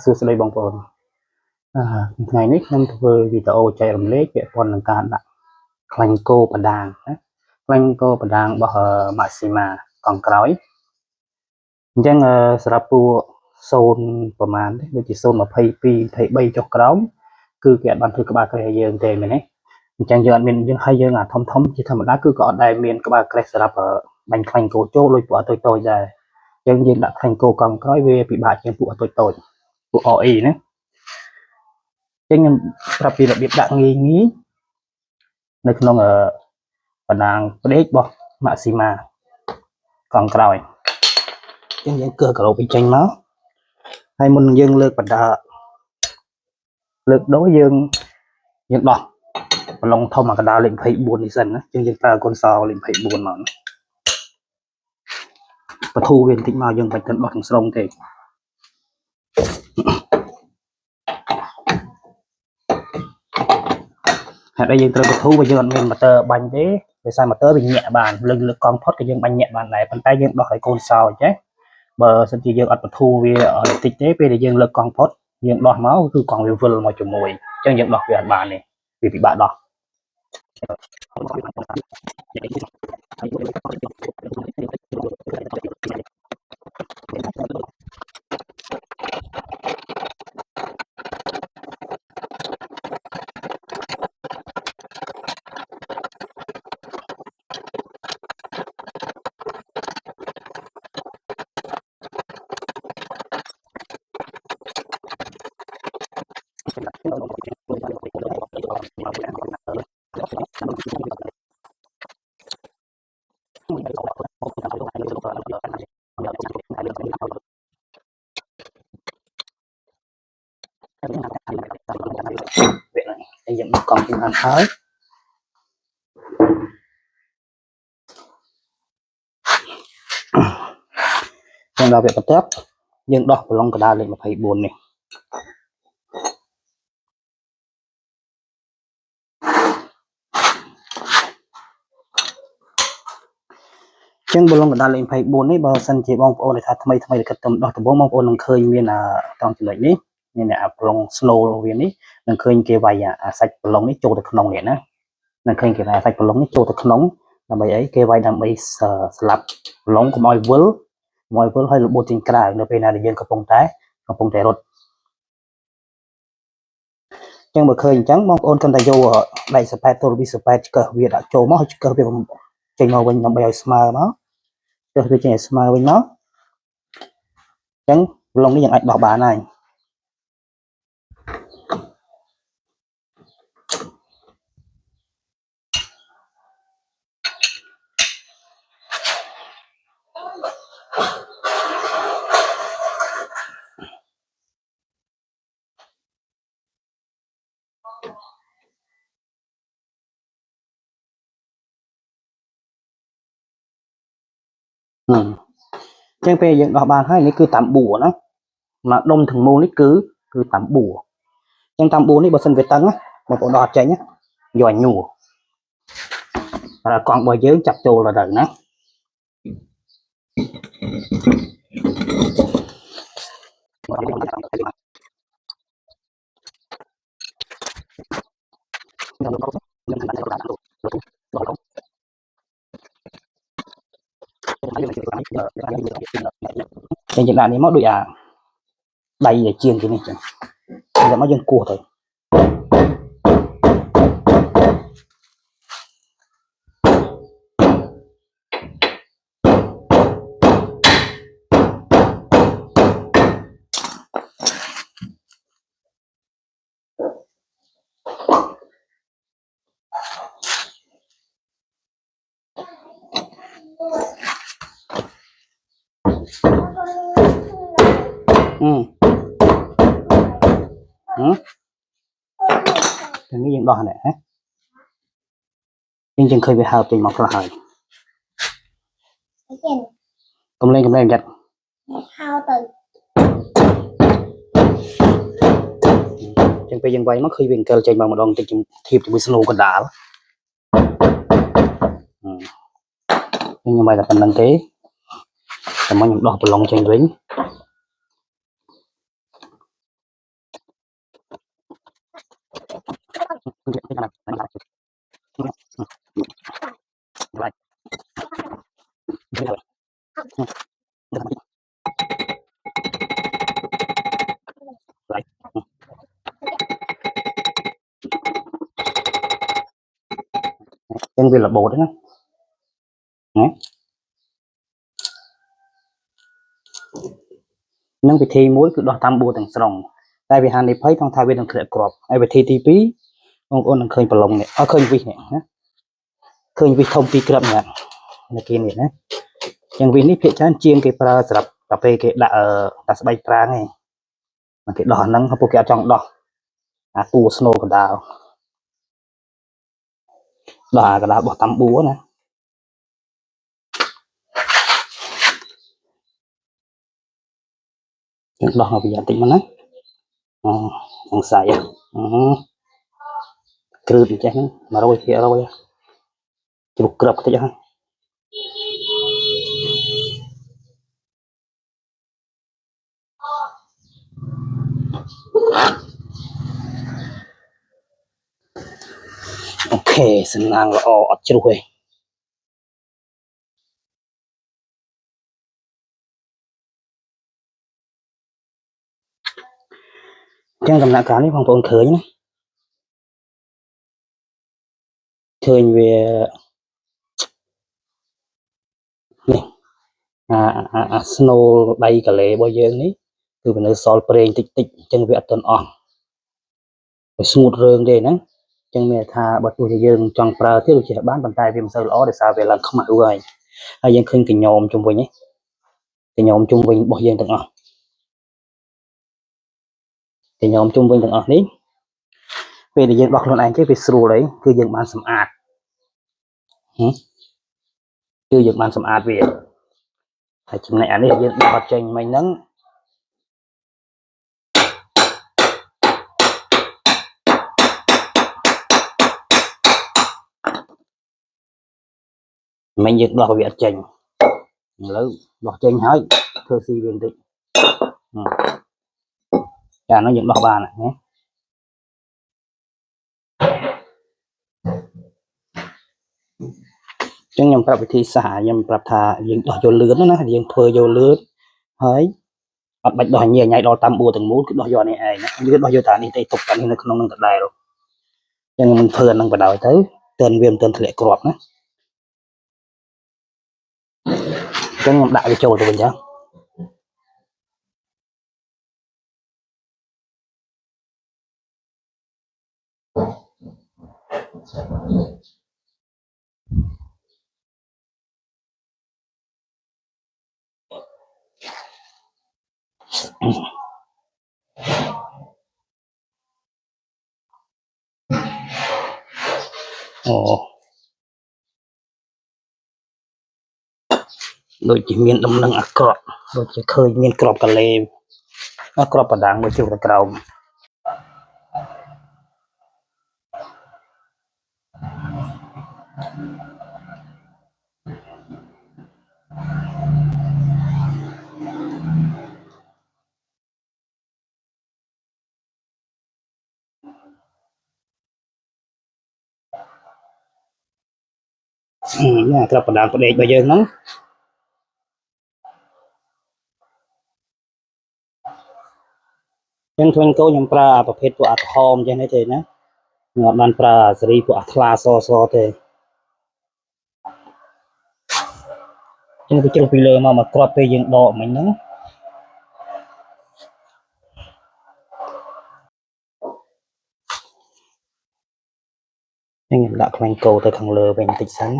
សួស្តីបងប្អូនថ្ងៃនេះខ្ញុំធ្វើវីដេអូចែករំលែកពាក់ព័ន្ធនឹងការដាក់ខ្លាញ់គោបដាងណាខ្លាញ់គោបដាងរបស់ Maxima កង់ក្រោយអញ្ចឹងសម្រាប់ពួក0ប្រហែលដូចជា022 23ចុះក្រោមគឺគេអត់បានធ្វើក្បាលក្រេះឲ្យយើងទេមែនទេអញ្ចឹងយើងអត់មានយើងឲ្យយើងអាធំជាធម្មតាគឺក៏អត់ដែលមានក្បាលក្រេះសម្រាប់បាញ់ខ្លាញ់គោចូលដូចពួកអត់តូចៗដែរអញ្ចឹងយើងដាក់ខ្លាញ់គោកង់ក្រោយវាពិបាកជាងពួកអត់តូចពួក RE ណាចឹងខ្ញុំប្រាប់ពីរបៀបដាក់ងាយនៅក្នុងបណ្ដាងផ្ដេករបស់ Maxima កង់ក្រោយចឹងយើងកើក្រូបចេញមកហើយមុនយើងលើកបណ្ដាលើកដូរយើងដោះប្រឡងធំអាកណ្ដាលលេខ24នេះសិនណាចឹងយើងប្រើកូនសោលេខ24មកបធូរវាបន្តិចមកយើងបាច់ទៅដោះទាំងស្រុងទេហេតុអីយើងត្រូវបធូរបើយើងអត់មានម៉ូទ័របាញ់ទេដោយសារម៉ូទ័រវាញាក់បានលើកកង់ផុតក៏យើងបាញ់ញាក់បានដែរប៉ុន្តែយើងដោះឲ្យកូនសោអញ្ចឹងបើសិនជាយើងអត់បធូរវាតិចទេពេលដែលយើងលើកកង់ផុតយើងដោះមកគឺកង់វាវិលមកជាមួយអញ្ចឹងយើងដោះវាអត់បានទេវាពិបាកដោះយើងដោះកង់ពីបានហើយយើងដល់វាបន្ទាប់យើងដោះប្រឡងកណ្ដាលលេខ24នេះចឹងប្រឡងកណ្ដាលលេខ24នេះបើសិនជាបងប្អូនដែលថាថ្មីដែលគិតទៅដោះដំបូងបងប្អូននឹងឃើញមានត្រង់ចំណុចនេះមានប្រឡង snow វានេះនឹងឃើញគេវាយអាសាច់ប្រឡងនេះចូលទៅក្នុងនេះណានឹងឃើញគេវាយសាច់ប្រឡងនេះចូលទៅក្នុងដើម្បីអីគេវាយដើម្បីស្លាប់ប្រឡងកុំឲ្យវិលឲ្យរបូតចេញក្រៅនៅពេលណាដែលយើងកំពុងតែរត់ចឹងបើឃើញអញ្ចឹងបងប្អូនគាត់តែយកដែកសប៉ែតទូរវិសប៉ែតឆ្កឹះវាដាក់ចូលមកហើយឆ្កឹះវាចេញមកវិញដើម្បីឲ្យស្មើមកឆ្កឹះវាចេញឲ្យស្មើវិញមកអញ្ចឹងប្រឡងនេះយើងអាចដោះបានហើយចឹងពេលយើងដោះបានហើយនេះគឺតាមបួរណាមកដុំទាំងមូលនេះគឺតាមបួរចឹងតាមបួរនេះបើសិនវាតឹងបងប្អូនដោះអត់ចេញយកឲ្យញួរតែកង់របស់យើងចាប់ចូលទៅណាចឹងយើងដាក់នេះមកដូចដៃជាងជានេះចឹងតែមកយើងគោះទៅទាំងនេះយើងដោះនេះណាយើងឃើញវាហើបចេញមកខ្លះហើយកុំលេងចាត់ហៅទៅចឹងពេលយើងវាយមកឃើញវាអង្គិលចេញមកម្ដងតិចធៀបជាមួយស្នូកណ្ដាលខ្ញុំវាយតែប៉ុណ្្នឹងទេតែមកខ្ញុំដោះប្រឡងចេញវិញ Chân viên là bột đấy nhé. Nâng vị thi muối cứ đo tam bùa từng sòng. Tại vì hàng này phải thong thai viên đồng khởi crop. Ai vị thi tí phí ông ôn khơi bờ lồng này, khơi vị này nhé. Khơi vị thông pi crop này là kia này nhé. Chân viên này phía trên chiên cái pra sập cà phê cái đã bay pra này. Mà cái đỏ nâng hấp cái trong đỏ. Tu snow cái đào. Đỏ cái đào bỏ tam bùa nè. Đỏ là bây giờ tính mà nè. Ang saya. Kerut je kan, maroi kia maroi. Cukup kerap kita jangan. Okay, senang lo ọt chưa rồi. Chẳng cầm nạ cá này phong phong khởi nhé. Khởi về này. Snow bay cả lệ bao giờ này. Từ bên nơi sol preng tích tích chân về tuần on. Smooth rương đây nè. Chân mẹ tha bật tuổi dương trong pra thiết chỉ bán bàn tay viêm sơ ló để sao về làm không mặc rồi. Hay dân khinh cái nhôm chung với nhé. Cái nhôm chung với bao giờ tuần on. Cái nhôm chung với tuần on đấy. Về để dân đọc luôn anh cái việc sưu đấy cứ dân bán sầm ạt. Cứ dân bán sầm ạt về. Hay chừng này anh ấy dân đọc tranh mày nắng. Mình dựng đọc việc tranh. Lớn đọc tranh hỏi thơ si viên tịch. Chà nó dựng đọc bà này nhé. Chẳng nhằm prap thi xả nhằm prap thà dựng đọc vô lướn đó nó dựng thơ vô lướn. Hơi. Bạch bạch đòi nhiều nhảy đo tam bùa từng mút cứ đòi vô này ai nó cứ đòi vô tàn đi tay tục tàn đi nó không nâng thật đài rồi. Nhưng mình phơi nâng vào đòi tới tên viêm tên lệ crop đó. Chẳng nhằm đại cái châu rồi chứ. Ồ. Đôi chỉ miền đông nâng crop. Đôi chỉ khơi miền crop cả lệ. Crop ở đảng mới chịu được cầu. Crop ở đảng có đẹp bây giờ nó. Chẳng thuyền câu nhằm praประเภทพวกอัดหอมอย่างนี้เถอะนะงอดมันปลาสรีพวกอัดลาซอซอเถอะจังไปจุดไปเลยมากรอบไปยังดอกมันนั้นยังละคลังโกទៅខាងលើវិញបន្តិចសិន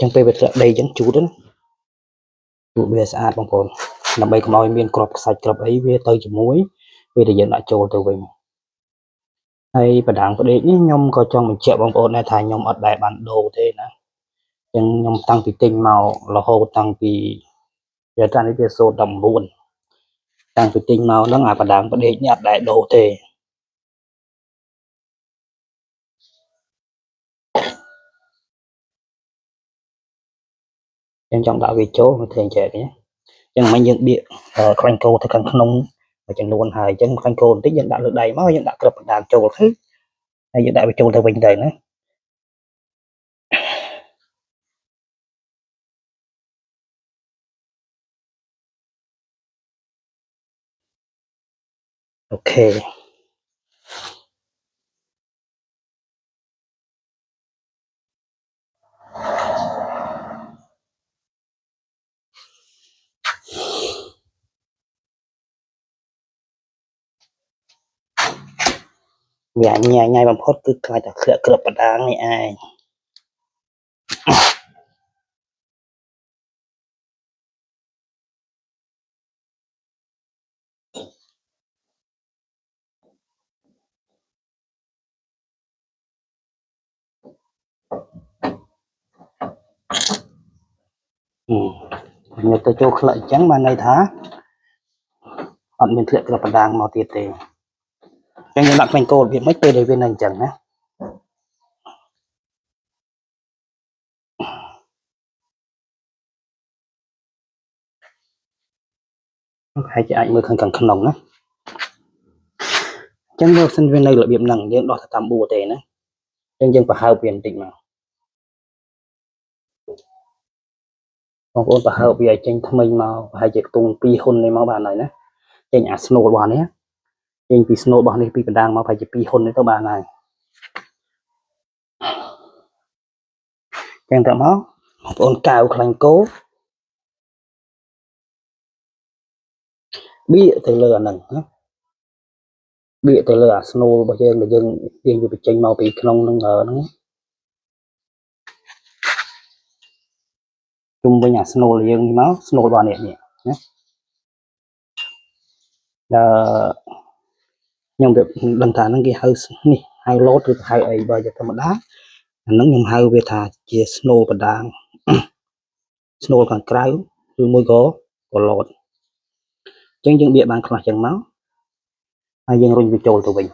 ចឹងពេលវាធ្លាក់ដីចឹងជូតណាជូតវាស្អាតបងប្អូនដើម្បីកុំឲ្យមានគ្រាប់ខ្សាច់គ្រាប់អីវាទៅជាមួយពេលដែលយើងដាក់ចូលទៅវិញហើយបដាងផ្ដេកនេះខ្ញុំក៏ចង់បញ្ជាក់បងប្អូនដែរថាខ្ញុំអត់ដែលបានដូរទេណាចឹងខ្ញុំតាំងពីទិញមករហូតតាំងពីវាតាំងពីសូត្រ19តាំងពីទិញមកហ្នឹងអាបដាងផ្ដេកនេះអត់ដែលដូរទេ យើងចង់ដាក់វាចូលវាធ្វើចែកញ៉េចឹងមិនយើងបៀកខ្លាញ់គោទៅខាងក្នុងចំនួនហើយអញ្ចឹងខ្លាញ់គោបន្តិចយើងដាក់លើដៃមកយើងដាក់គ្រាប់បណ្ដាលចូលទៅហើយយើងដាក់វាចូលទៅវិញទៅណាអូខេញ៉ៃបំផុតគឺខ្លាចតែគ្រាប់បណ្ដាលនេះឯងញ៉ាំទៅចូលក្លិចអញ្ចឹងបានន័យថាអត់មានធ្លាក់គ្រាប់បណ្ដាលមកទៀតទេអញ្ចឹងយើងដាក់ខ្លាញ់គោរបៀបម៉េចពេលដែលវានៅអញ្ចឹងណាប្រហែលជាអាចមើលឃើញខាងក្នុងណាអញ្ចឹងបើសិនវានៅរបៀបហ្នឹងយើងដោះទៅតាមបួទេណាអញ្ចឹងយើងប្រហើបវាបន្តិចមកបងប្អូនប្រហើបវាឲ្យចេញថ្មីមកប្រហែលជាខ្ទង់2ហ៊ុននេះមកបានហើយណាចេញអាស្នូលរបស់នេះចេញពីស្នូលរបស់នេះពីបណ្ដាងមកប្រហែលជា2ហ៊ុននេះទៅបានហើយចឹងទៅមកបងប្អូនកៅខ្លាញ់គោបៀកទៅលើអាហ្នឹងណាបៀកទៅលើអាស្នូលរបស់យើងដែលយើងទាញវាបញ្ចេញមកពីក្នុងហ្នឹងជុំវិញអាស្នូលយើងនេះមកស្នូលរបស់នេះណាខ្ញុំដឹងថាហ្នឹងគេហៅនេះហៅឡូតឬហៅអីបើជាធម្មតាអាហ្នឹងខ្ញុំហៅវាថាជាស្នូលបណ្ដាងស្នូលខាងក្រៅឬមួយក៏ឡូតអញ្ចឹងយើងបៀកបានខ្លះចឹងមកហើយយើងរុញវាចូលទៅវិញ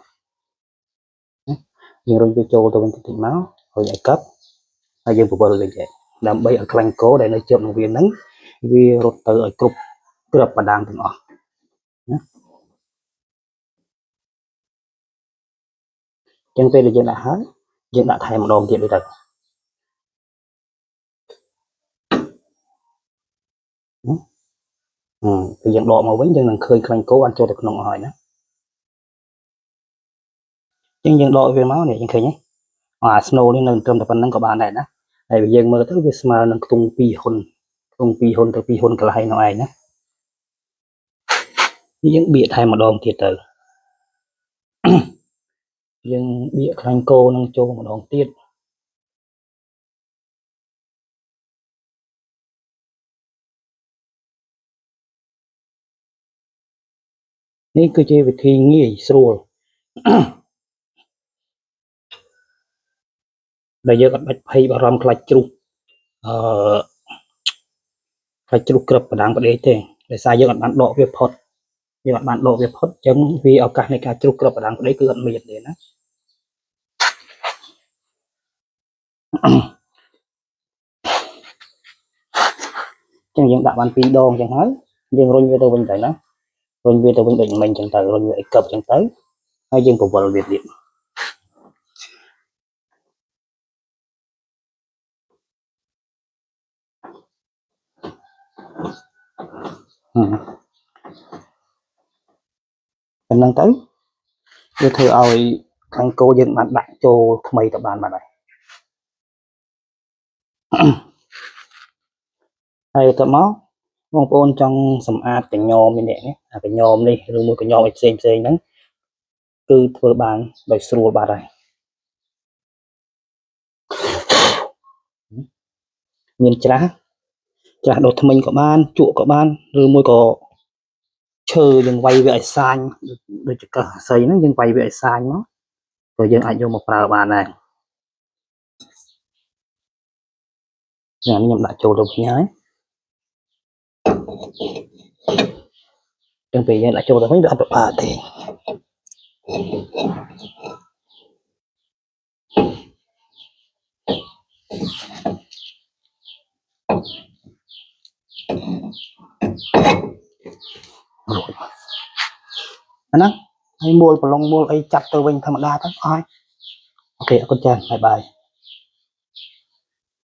យើងរុញវាចូលទៅវិញតិចមករុញឲ្យកັບហើយយើងពវល់វិញដែរដើម្បីឲ្យខ្លាញ់គោដែលនៅជាប់នឹងវាហ្នឹងវារត់ទៅឲ្យគ្រប់គ្រាប់បណ្ដាងទាំងអស់ណាអញ្ចឹងពេលដែលយើងដាក់ហើយយើងដាក់ថែមម្ដងទៀតទៅពេលយើងដកមកវិញយើងនឹងឃើញខ្លាញ់គោបានចូលទៅក្នុងអស់ហើយណាអញ្ចឹងយើងដកវាមកនេះយើងឃើញទេអាស្នូលនេះនៅត្រឹមតែប៉ុណ្្នឹងក៏បានដែរណាហើយយើងមើលទៅវាស្មើនឹងខ្ទង់2ហ៊ុនខ្ទង់2ហ៊ុនទៅ2ហ៊ុនកន្លែងនោះឯងណាយើងបៀកថែមម្ដងទៀតទៅយើងបៀកខ្លាញ់គោនឹងចូលម្ដងទៀតនេះគឺជាវិធីងាយស្រួលដែលយើងអត់បាច់ភ័យបារម្ភខ្លាចជ្រុះខ្លាចជ្រុះគ្រាប់បណ្ដាងប្រដេកទេដោយសារយើងអត់បានដកវាផុតយើងអត់បានដកវាផុតអញ្ចឹងវាឱកាសនៃការជ្រុះគ្រាប់បណ្ដាងប្រដេកគឺអត់មានទេណាអញ្ចឹងយើងដាក់បាន2ដងអញ្ចឹងហើយយើងរុញវាទៅវិញទៅណារុញវាទៅវិញដូចមិញអញ្ចឹងទៅរុញវាឲ្យកឹបអញ្ចឹងទៅហើយយើងពវល់វាទៀតប៉ុណ្ណឹងទៅវាធ្វើឲ្យខាងគោយើងបានដាក់ចូលថ្មីទៅបានបាត់ហើយទៅមកបងប្អូនចង់សម្អាតកញ្ញោមនេះអាកញ្ញោមនេះឬមួយកញ្ញោមផ្សេងហ្នឹងគឺធ្វើបានដោយស្រួលបាត់ហើយមានច្រាសដុសធ្មេញក៏បានជក់ក៏បានឬមួយក៏ឈើយើងវាយវាឲ្យសាញដូចជាកឹះសីហ្នឹងយើងវាយវាឲ្យសាញមកក៏យើងអាចយកមកប្រើបានដែរនេះខ្ញុំដាក់ចូលទៅវិញហើយចឹងពេលយើងដាក់ចូលទៅវិញវាអត់ប្របាទេ rồi nó hay mua một lon mua ấy chặt từ bên thằng đa thôi ok con chàng bye bye